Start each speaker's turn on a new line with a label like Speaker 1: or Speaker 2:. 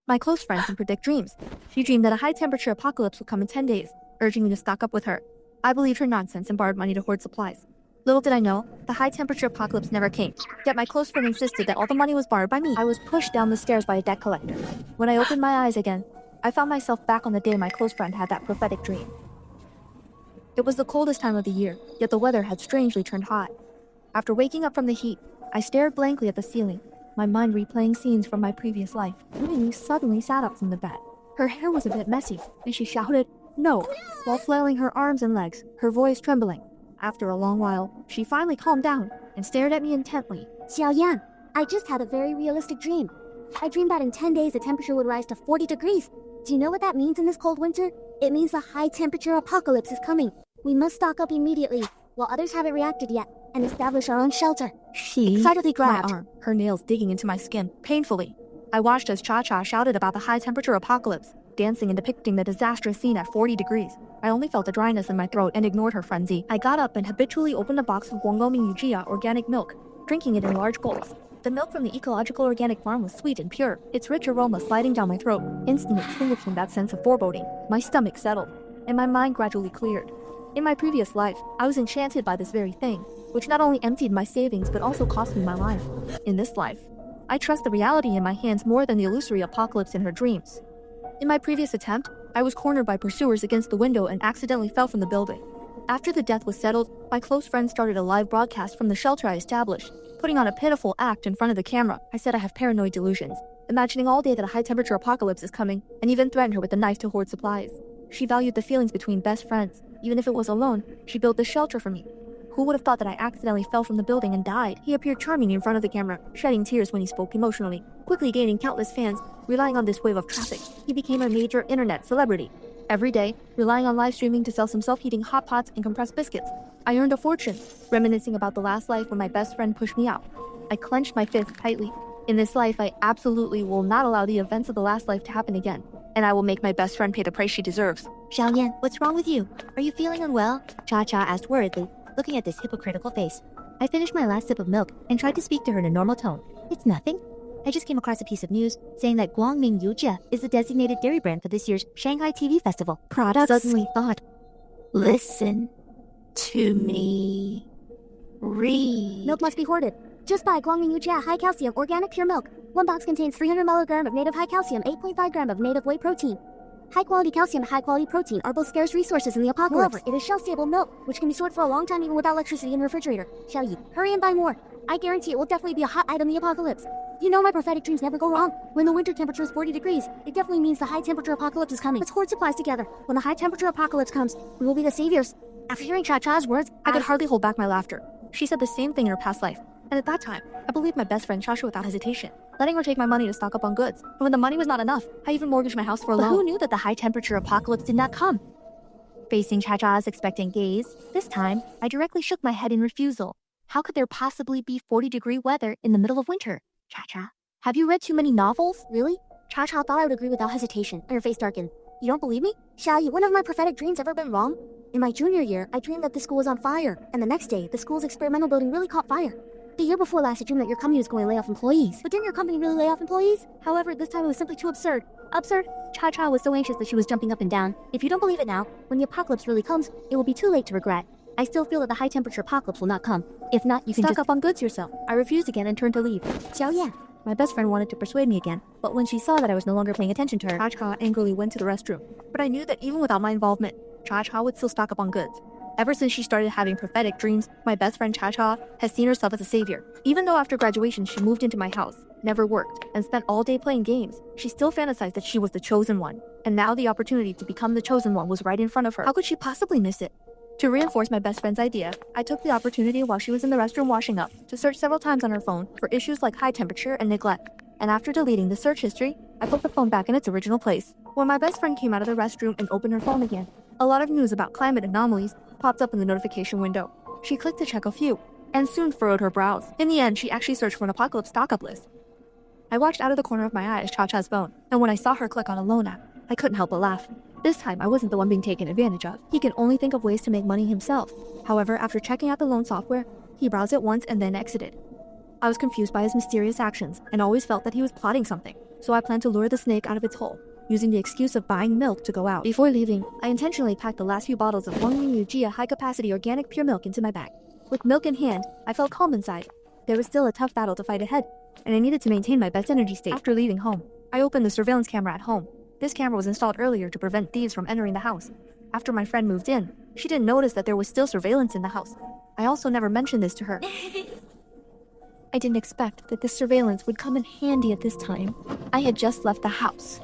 Speaker 1: My close friend can predict dreams. She dreamed that a high-temperature apocalypse would come in 10 days, urging me to stock up with her. I believed her nonsense and borrowed money to hoard supplies. Little did I know, the high-temperature apocalypse never came. Yet my close friend insisted that all the money was borrowed by me. I was pushed down the stairs by a debt collector. When I opened my eyes again, I found myself back on the day my close friend had that prophetic dream. It was the coldest time of the year, yet the weather had strangely turned hot. After waking up from the heat, I stared blankly at the ceiling, my mind replaying scenes from my previous life. Amy suddenly sat up from the bed. Her hair was a bit messy, and she shouted, "No," while flailing her arms and legs, her voice trembling. After a long while, she finally calmed down and stared at me intently.
Speaker 2: Xiaoyan, I just had a very realistic dream. I dreamed that in 10 days the temperature would rise to 40 degrees. Do you know what that means in this cold winter? It means the high-temperature apocalypse is coming. We must stock up immediately, while others haven't reacted yet, and establish our own shelter.
Speaker 1: She
Speaker 2: excitedly grabbed
Speaker 1: my arm, her nails digging into my skin, painfully. I watched as Cha-Cha shouted about the high-temperature apocalypse, dancing and depicting the disastrous scene at 40 degrees. I only felt a dryness in my throat and ignored her frenzy. I got up and habitually opened a box of Guangdong Yujia organic milk, drinking it in large gulps. The milk from the ecological organic farm was sweet and pure, its rich aroma sliding down my throat, instantly extinguishing that sense of foreboding. My stomach settled, and my mind gradually cleared. In my previous life, I was enchanted by this very thing, which not only emptied my savings but also cost me my life. In this life, I trust the reality in my hands more than the illusory apocalypse in her dreams. In my previous attempt, I was cornered by pursuers against the window and accidentally fell from the building. After the death was settled, my close friend started a live broadcast from the shelter I established, putting on a pitiful act in front of the camera. I said I have paranoid delusions, imagining all day that a high-temperature apocalypse is coming, and even threatened her with a knife to hoard supplies. She valued the feelings between best friends. Even if it was alone, she built this shelter for me. Who would have thought that I accidentally fell from the building and died? He appeared charming in front of the camera, shedding tears when he spoke emotionally, quickly gaining countless fans, relying on this wave of traffic. He became a major internet celebrity. Every day, relying on live streaming to sell some self-heating hot pots and compressed biscuits. I earned a fortune, reminiscing about the last life when my best friend pushed me out. I clenched my fist tightly. In this life, I absolutely will not allow the events of the last life to happen again, and I will make my best friend pay the price she deserves.
Speaker 2: Xiaoyan, what's wrong with you? Are you feeling unwell? Cha-Cha asked worriedly, looking at this hypocritical face. I finished my last sip of milk and tried to speak to her in a normal tone. It's nothing. I just came across a piece of news saying that Guangming Yujia is the designated dairy brand for this year's Shanghai TV Festival.
Speaker 1: Products.
Speaker 2: Suddenly thought, listen to me. Read. Milk must be hoarded. Just buy Guangming Yujia high calcium organic pure milk. One box contains 300 mg of native high calcium, 8.5 g of native whey protein. High-quality calcium and high-quality protein are both scarce resources in the apocalypse. Moreover, it is shelf-stable milk, which can be stored for a long time even without electricity in the refrigerator. Xiaoyi, hurry and buy more. I guarantee it will definitely be a hot item in the apocalypse. You know my prophetic dreams never go wrong. When the winter temperature is 40 degrees, it definitely means the high-temperature apocalypse is coming. Let's hoard supplies together. When the high-temperature apocalypse comes, we will be the saviors. After hearing Cha-Cha's words,
Speaker 1: I could hardly hold back my laughter. She said the same thing in her past life, and at that time, I believed my best friend Cha-Cha without hesitation, letting her take my money to stock up on goods. But when the money was not enough, I even mortgaged my house for a loan.
Speaker 2: But who knew that the high-temperature apocalypse did not come? Facing Cha-Cha's expectant gaze, this time, I directly shook my head in refusal. How could there possibly be 40-degree weather in the middle of winter? Cha-Cha, have you read too many novels? Really? Cha-Cha thought I would agree without hesitation, and her face darkened. You don't believe me? Xiaoyi, one of my prophetic dreams ever been wrong? In my junior year, I dreamed that the school was on fire, and the next day, the school's experimental building really caught fire. The year before last, I dreamed that your company was going to lay off employees. But didn't your company really lay off employees? However, this time it was simply too absurd. Absurd? Cha-Cha was so anxious that she was jumping up and down. If you don't believe it now, when the apocalypse really comes, it will be too late to regret. I still feel that the high-temperature apocalypse will not come. If not, you can
Speaker 1: stock up on goods yourself. I refused again and turned to leave.
Speaker 2: Xiaoyan.
Speaker 1: My best friend wanted to persuade me again, but when she saw that I was no longer paying attention to her, Cha-Cha angrily went to the restroom. But I knew that even without my involvement, Cha-Cha would still stock up on goods. Ever since she started having prophetic dreams, my best friend Cha-Cha has seen herself as a savior. Even though after graduation she moved into my house, never worked, and spent all day playing games, she still fantasized that she was the chosen one. And now the opportunity to become the chosen one was right in front of her. How could she possibly miss it? To reinforce my best friend's idea, I took the opportunity while she was in the restroom washing up to search several times on her phone for issues like high temperature and neglect. And after deleting the search history, I put the phone back in its original place. When my best friend came out of the restroom and opened her phone again, a lot of news about climate anomalies popped up in the notification window. She clicked to check a few, and soon furrowed her brows. In the end, she actually searched for an apocalypse stock-up list. I watched out of the corner of my eye as Cha-Cha's phone, and when I saw her click on a loan app, I couldn't help but laugh. This time, I wasn't the one being taken advantage of. He can only think of ways to make money himself. However, after checking out the loan software, he browsed it once and then exited. I was confused by his mysterious actions, and always felt that he was plotting something. so I planned to lure the snake out of its hole, using the excuse of buying milk to go out. Before leaving, I intentionally packed the last few bottles of Wangling Yujia high-capacity organic pure milk into my bag. With milk in hand, I felt calm inside. There was still a tough battle to fight ahead, and I needed to maintain my best energy state. After leaving home, I opened the surveillance camera at home. This camera was installed earlier to prevent thieves from entering the house. After my friend moved in, she didn't notice that there was still surveillance in the house. I also never mentioned this to her. I didn't expect that this surveillance would come in handy at this time. I had just left the house,